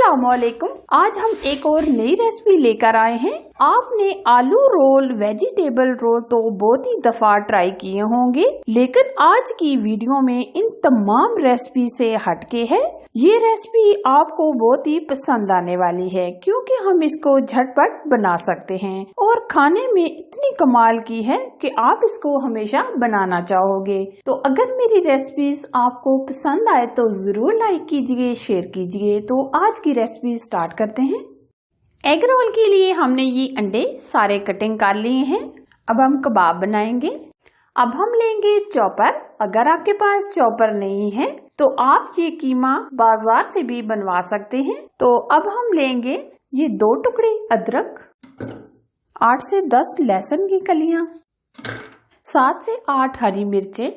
अस्सलामुअलैकुम। आज हम एक और नई रेसिपी लेकर आए हैं। आपने आलू रोल, वेजिटेबल रोल तो बहुत ही दफा ट्राई किए होंगे, लेकिन आज की वीडियो में इन तमाम रेसिपी से हटके है। ये रेसिपी आपको बहुत ही पसंद आने वाली है क्योंकि हम इसको झटपट बना सकते हैं और खाने में इतनी कमाल की है कि आप इसको हमेशा बनाना चाहोगे। तो अगर मेरी रेसिपीज आपको पसंद आए तो जरूर लाइक कीजिए, शेयर कीजिए। तो आज की रेसिपी स्टार्ट करते हैं। एग रोल के लिए हमने ये अंडे सारे कटिंग कर लिए हैं। अब हम कबाब बनाएंगे। अब हम लेंगे चॉपर। अगर आपके पास चॉपर नहीं है तो आप ये कीमा बाजार से भी बनवा सकते हैं। तो अब हम लेंगे ये 2 टुकड़े अदरक, 8 से 10 लहसुन की कलियां, 7 से 8 हरी मिर्चें,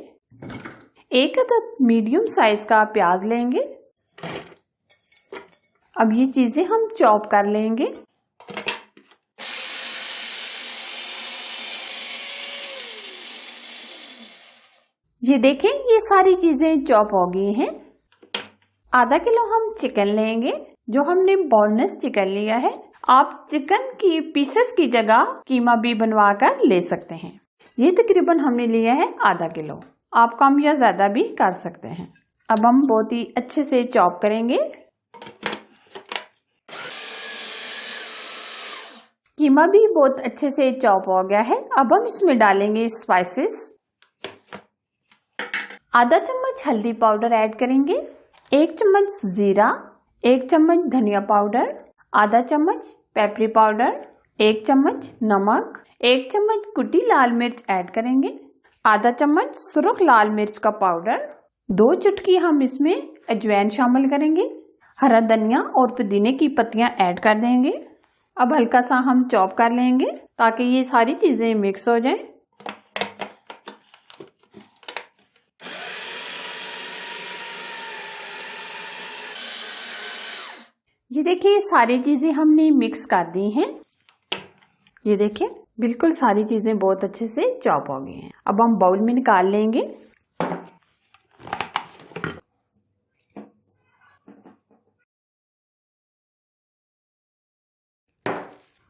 1 अदद मीडियम साइज का प्याज लेंगे। अब ये चीजें हम चॉप कर लेंगे। ये देखें, ये सारी चीजें चॉप हो गई हैं। आधा किलो हम चिकन लेंगे, जो हमने बोनलेस चिकन लिया है। आप चिकन की पीसेस की जगह कीमा भी बनवा कर ले सकते हैं। ये तकरीबन हमने लिया है आधा किलो। आप कम या ज्यादा भी कर सकते हैं। अब हम बहुत ही अच्छे से चॉप करेंगे। कीमा भी बहुत अच्छे से चॉप हो गया है। अब हम इसमें डालेंगे स्पाइसेस। आधा चम्मच हल्दी पाउडर ऐड करेंगे, 1 चम्मच जीरा, 1 चम्मच धनिया पाउडर, आधा चम्मच पेपरी पाउडर, 1 चम्मच नमक, 1 चम्मच कुटी लाल मिर्च ऐड करेंगे, आधा चम्मच सुर्ख लाल मिर्च का पाउडर, 2 चुटकी हम इसमें अजवाइन शामिल करेंगे, हरा धनिया और पुदीने की पत्तियां ऐड कर देंगे। अब हल्का सा हम चॉप कर लेंगे ताकि ये सारी चीजें मिक्स हो जाएं। ये देखिए, सारी चीजें हमने मिक्स कर दी हैं। ये देखिए, बिल्कुल सारी चीजें बहुत अच्छे से चॉप हो गई हैं। अब हम बाउल में निकाल लेंगे।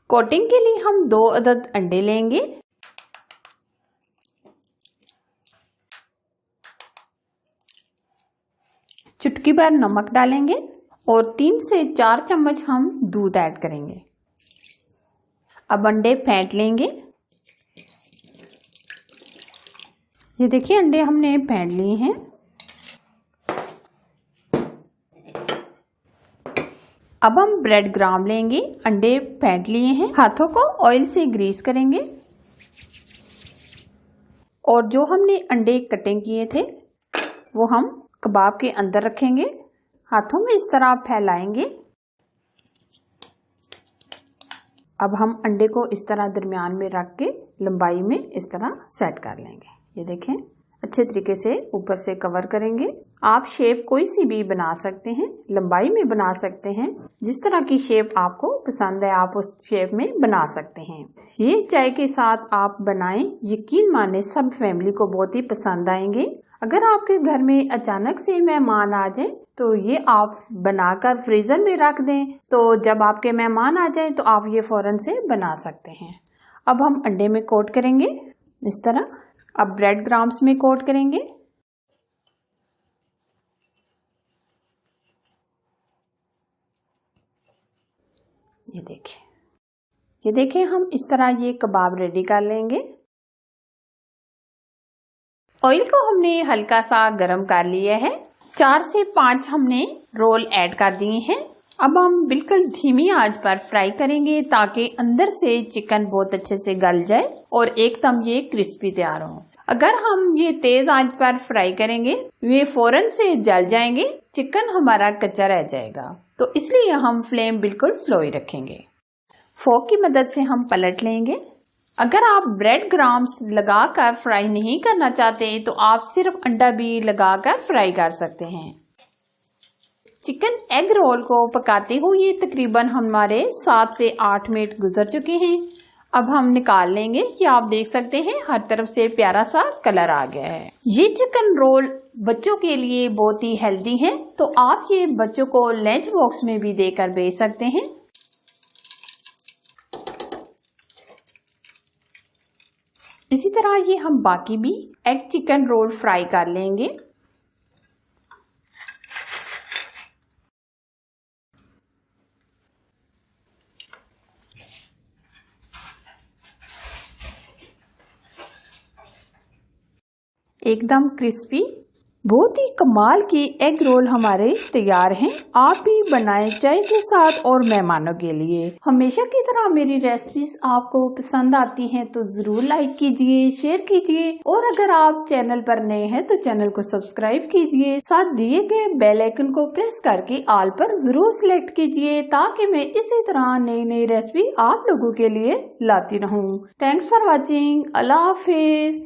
कोटिंग के लिए हम 2 अदद अंडे लेंगे। चुटकी भर नमक डालेंगे और 3 से 4 चम्मच हम दूध ऐड करेंगे। अब अंडे फेंट लेंगे। ये देखिए, अंडे हमने फेंट लिए हैं। अब हम ब्रेड ग्राम लेंगे। अंडे फेंट लिए हैं। हाथों को ऑयल से ग्रीस करेंगे और जो हमने अंडे कटिंग किए थे वो हम कबाब के अंदर रखेंगे। हाथों में इस तरह फैलाएंगे। अब हम अंडे को इस तरह दरमियान में रख के लंबाई में इस तरह सेट कर लेंगे। ये देखें, अच्छे तरीके से ऊपर से कवर करेंगे। आप शेप कोई सी भी बना सकते हैं, लंबाई में बना सकते हैं। जिस तरह की शेप आपको पसंद है आप उस शेप में बना सकते हैं। ये चाय के साथ आप बनाएं, यकीन माने सब फैमिली को बहुत ही पसंद आएंगे। अगर आपके घर में अचानक से मेहमान आ जाए तो ये आप बनाकर फ्रीजर में रख दें, तो जब आपके मेहमान आ जाए तो आप ये फौरन से बना सकते हैं। अब हम अंडे में कोट करेंगे इस तरह। अब ब्रेड ग्राम्स में कोट करेंगे। ये देखिए, हम इस तरह ये कबाब रेडी कर लेंगे। ऑयल को हमने हल्का सा गरम कर लिया है। 4 से 5 हमने रोल ऐड कर दिए हैं। अब हम बिल्कुल धीमी आंच पर फ्राई करेंगे ताकि अंदर से चिकन बहुत अच्छे से गल जाए और एकदम ये क्रिस्पी तैयार हो। अगर हम ये तेज आंच पर फ्राई करेंगे ये फौरन से जल जाएंगे, चिकन हमारा कच्चा रह जाएगा। तो इसलिए हम फ्लेम बिल्कुल स्लो ही रखेंगे। फोक की मदद से हम पलट लेंगे। अगर आप ब्रेड ग्राम्स लगाकर फ्राई नहीं करना चाहते तो आप सिर्फ अंडा भी लगाकर फ्राई कर सकते हैं। चिकन एग रोल को पकाते हुए तकरीबन हमारे 7 से 8 मिनट गुजर चुके हैं। अब हम निकाल लेंगे। ये आप देख सकते हैं हर तरफ से प्यारा सा कलर आ गया है। ये चिकन रोल बच्चों के लिए बहुत ही हेल्दी है, तो आप ये बच्चों को लंच बॉक्स में भी देकर भेज सकते हैं। इसी तरह ये हम बाकी भी एग चिकन रोल फ्राई कर लेंगे। एकदम क्रिस्पी, बहुत ही कमाल की एग रोल हमारे तैयार हैं। आप भी बनाएं चाय के साथ और मेहमानों के लिए। हमेशा की तरह मेरी रेसिपीज आपको पसंद आती हैं तो जरूर लाइक कीजिए, शेयर कीजिए और अगर आप चैनल पर नए हैं तो चैनल को सब्सक्राइब कीजिए। साथ दिए गए बेल आइकन को प्रेस करके ऑल पर जरूर सिलेक्ट कीजिए ताकि मैं इसी तरह नई नई रेसिपी आप लोगों के लिए लाती रहूं। Thanks for watching. Allah Hafiz.